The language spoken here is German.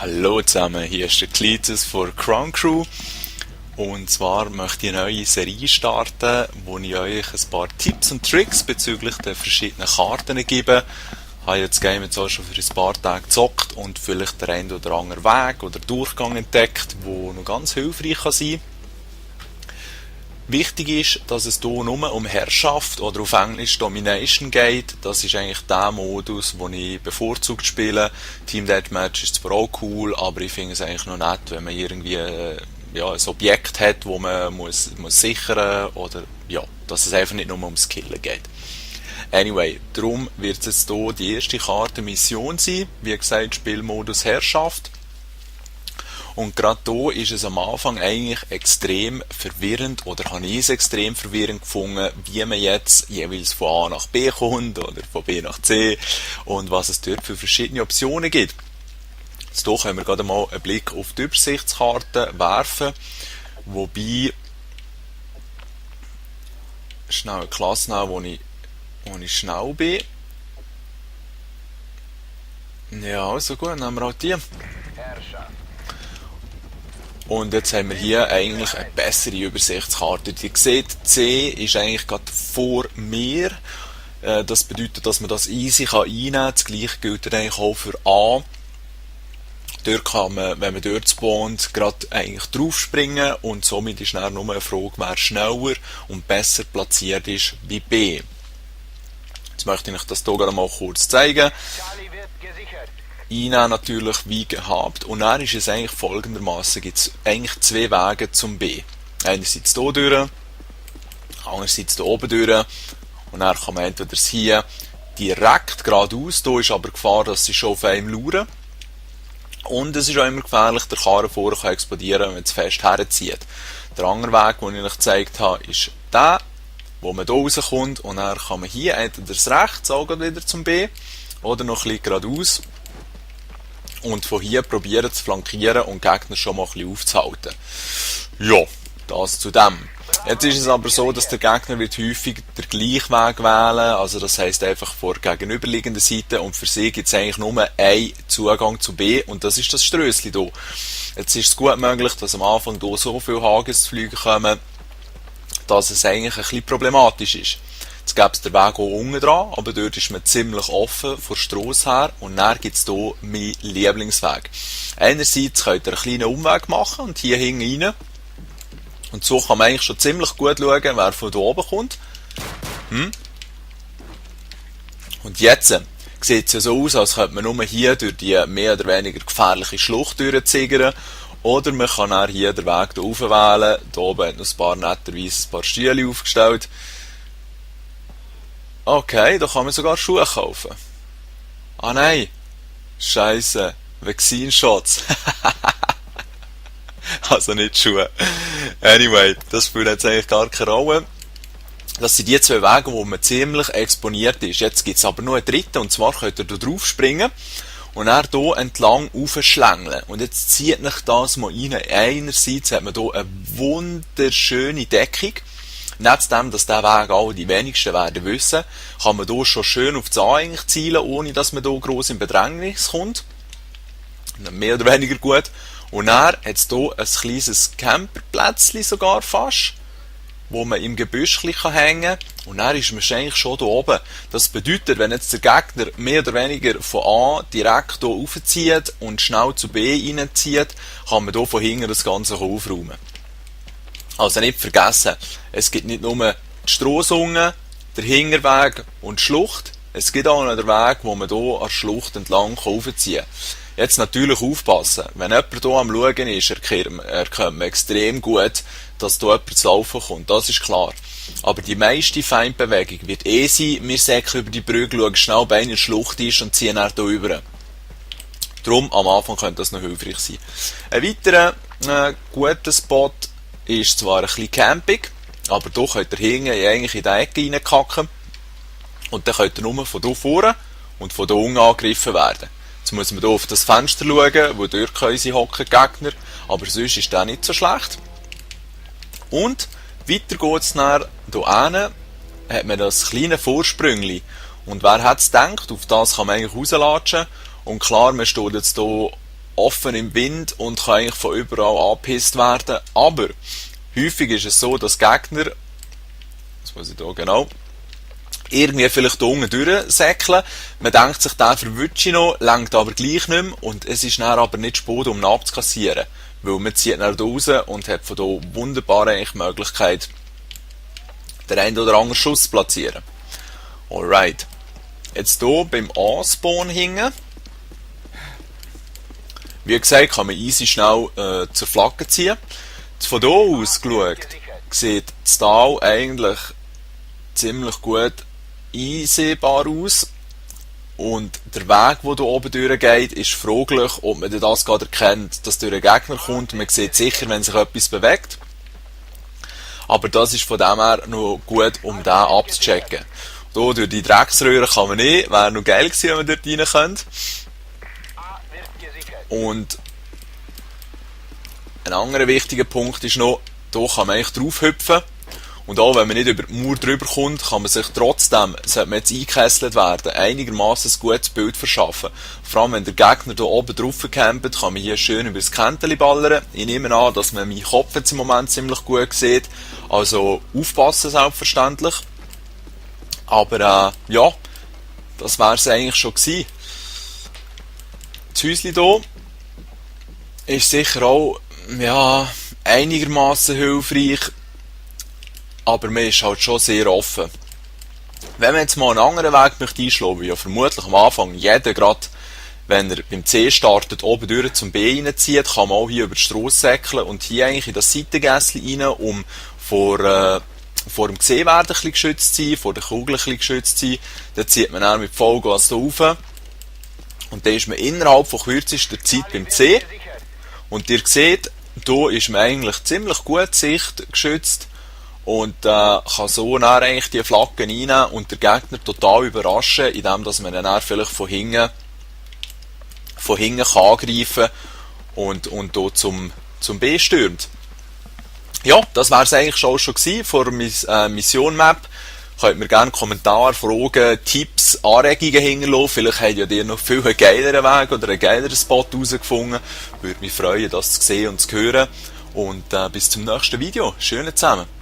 Hallo zusammen, hier ist der Klitus von Crown Crew und zwar möchte ich eine neue Serie starten, wo ich euch ein paar Tipps und Tricks bezüglich der verschiedenen Karten gebe. Ich habe jetzt das Game jetzt auch schon für ein paar Tage gezockt und vielleicht der ein oder andere Weg oder Durchgang entdeckt, der noch ganz hilfreich kann sein. Wichtig ist, dass es hier nur um Herrschaft oder auf Englisch Domination geht. Das ist eigentlich der Modus, den ich bevorzugt spiele. Team Deathmatch ist zwar auch cool, aber ich finde es eigentlich noch nett, wenn man irgendwie ein Objekt hat, wo man muss sichern oder dass es einfach nicht nur ums Killen geht. Anyway, darum wird es jetzt hier die erste Karte Mission sein. Wie gesagt, Spielmodus Herrschaft. Und gerade hier ist es am Anfang eigentlich extrem verwirrend, oder habe ich es extrem verwirrend gefunden, wie man jetzt jeweils von A nach B kommt oder von B nach C und was es dort für verschiedene Optionen gibt. Jetzt hier können wir gerade mal einen Blick auf die Übersichtskarte werfen, wobei schnell eine Klasse nehmen, wo ich schnell bin. Ja, also gut, nehmen wir auch die. Und jetzt haben wir hier eigentlich eine bessere Übersichtskarte. Ihr seht, C ist eigentlich gerade vor mir. Das bedeutet, dass man das easy einnehmen kann. Das gleiche gilt eigentlich auch für A. Dort kann man, wenn man dort spawnt, gerade eigentlich draufspringen und somit ist dann nur eine Frage, wer schneller und besser platziert ist wie B. Jetzt möchte ich euch das hier gerade mal kurz zeigen. Einnehmen natürlich wie gehabt und dann ist es eigentlich folgendermaßen, gibt es eigentlich zwei Wege zum B. Einerseits hier durch, andererseits hier oben durch und dann kann man entweder hier direkt geradeaus, hier ist aber Gefahr, dass sie schon auf einem lauern und es ist auch immer gefährlich, der Karren vorher kann explodieren, wenn man es fest herzieht. Der andere Weg, den ich euch gezeigt habe, ist der, wo man hier rauskommt und dann kann man hier entweder das rechts auch wieder zum B oder noch ein bisschen geradeaus. Und von hier probieren zu flankieren und Gegner schon mal ein bisschen aufzuhalten. Ja, das zu dem. Jetzt ist es aber so, dass der Gegner wird häufig den gleichen Weg wählen, also das heisst einfach vor der gegenüberliegenden Seite und für sie gibt es eigentlich nur einen Zugang zu B und das ist das Strössli hier. Jetzt ist es gut möglich, dass am Anfang hier so viele Hagensflüge kommen, dass es eigentlich ein bisschen problematisch ist. Jetzt gäbe es den Weg auch unten dran, aber dort ist man ziemlich offen von der Strasse her und dann gibt es hier meinen Lieblingsweg. Einerseits könnt ihr einen kleinen Umweg machen und hier hinten rein. Und so kann man eigentlich schon ziemlich gut schauen, wer von hier oben kommt. Und jetzt sieht es ja so aus, als könnte man nur hier durch die mehr oder weniger gefährliche Schlucht durchziggern. Oder man kann auch hier den Weg hier rauf wählen. Hier oben hat noch ein paar netterweise ein paar Stühle aufgestellt. Okay, da kann man sogar Schuhe kaufen. Ah nein, Scheiße, Vaccine-Shots. Also nicht Schuhe. Anyway, das spielt jetzt eigentlich gar keine Rolle. Das sind die zwei Wege, wo man ziemlich exponiert ist. Jetzt gibt es aber noch einen dritten, und zwar könnt ihr da drauf springen und dann hier entlang raufschlängeln. Und jetzt zieht euch das mal rein. Einerseits hat man hier eine wunderschöne Deckung. Nebst dem, dass dieser Weg auch die wenigsten werden wissen, kann man hier schon schön auf das A eigentlich zielen, ohne dass man hier gross in Bedrängnis kommt. Mehr oder weniger gut. Und dann hat es hier ein kleines Camperplätzchen sogar fast, wo man im Gebüsch hängen kann. Und dann ist man wahrscheinlich schon hier oben. Das bedeutet, wenn jetzt der Gegner mehr oder weniger von A direkt hier raufzieht und schnell zu B reinzieht, kann man hier von hinten das Ganze aufräumen. Also nicht vergessen, es gibt nicht nur die Strasse, der Hinterweg und die Schlucht, es gibt auch noch den Weg, wo man hier an der Schlucht entlang raufziehen kann. Jetzt natürlich aufpassen, wenn jemand hier am Schauen ist, erkennt man extrem gut, dass hier jemand zu laufen kommt, das ist klar. Aber die meiste Feindbewegung wird sein, wir säckeln über die Brücke, schauen schnell, bei einer Schlucht ist und ziehen dann hier rüber. Darum, am Anfang könnte das noch hilfreich sein. Ein weiterer guter Spot ist zwar ein bisschen campig, aber hier könnt ihr hinten eigentlich in die Ecke reinkacken und dann könnt ihr nur von hier vorne und von hier unten angegriffen werden. Jetzt muss man hier auf das Fenster schauen, wo dort können sie hocken, Gegner, aber sonst ist das nicht so schlecht. Und weiter geht es dann hier hinten, hat man das kleine Vorsprüngli und wer hat es gedacht, auf das kann man eigentlich rauslatschen und klar, man steht jetzt hier offen im Wind und kann eigentlich von überall angepisst werden. Aber häufig ist es so, dass Gegner, das muss ich da genau, irgendwie vielleicht da unten durchsäckeln. Man denkt sich, der verwünsche ich noch, lenkt aber gleich nicht mehr und es ist dann aber nicht Sport, um ihn abzukassieren. Weil man zieht dann da raus und hat von da wunderbar eigentlich die Möglichkeit, den einen oder anderen Schuss zu platzieren. Alright. Jetzt hier beim A-Spawn hingen. Wie gesagt, kann man easy schnell zur Flagge ziehen. Von hier aus geschaut, sieht das Tal eigentlich ziemlich gut einsehbar aus. Und der Weg, der hier oben durchgeht, ist fraglich, ob man das gerade erkennt, dass durch einen Gegner kommt. Man sieht sicher, wenn sich etwas bewegt. Aber das ist von dem her noch gut, um den abzuchecken. Hier durch die Drecksröhre kann man nicht. Wäre noch geil gewesen, wenn man dort rein könnte. Und ein anderer wichtiger Punkt ist noch, hier kann man eigentlich drauf hüpfen. Und auch wenn man nicht über die Mauer drüber kommt, kann man sich trotzdem, sollte man jetzt eingekesselt werden, einigermaßen ein gutes Bild verschaffen. Vor allem, wenn der Gegner hier oben drauf campt, kann man hier schön über das Känteli ballern. Ich nehme an, dass man meinen Kopf jetzt im Moment ziemlich gut sieht. Also aufpassen selbstverständlich. Aber ja, das wäre es eigentlich schon gewesen. Das Häuschen hier ist sicher auch ja, einigermaßen hilfreich. Aber man ist halt schon sehr offen. Wenn man jetzt mal einen anderen Weg möchte einschlagen, wie ja vermutlich am Anfang jeder, gerade wenn er beim C startet, oben durch zum B reinzieht, kann man auch hier über die Strasse säckeln und hier eigentlich in das Seitengässchen rein, um vor dem Gesehwerden ein bisschen geschützt zu sein, vor der Kugel ein bisschen geschützt zu sein. Dann zieht man dann mit Vollgas hier rauf. Und dann ist man innerhalb von kürzester Zeit beim C. Und ihr seht, hier ist man eigentlich ziemlich gut Sicht geschützt. Und kann so dann eigentlich die Flaggen reinnehmen und den Gegner total überraschen, indem dass man dann vielleicht von hinten kann angreifen und hier zum B stürmt. Ja, das wäre es eigentlich schon gewesen vor Mission Map. Könnt mir gerne Kommentare, Fragen, Tipps, Anregungen hinterlassen. Vielleicht habt ihr noch viel einen geileren Weg oder einen geileren Spot herausgefunden. Würde mich freuen, das zu sehen und zu hören. Und bis zum nächsten Video. Schön zusammen.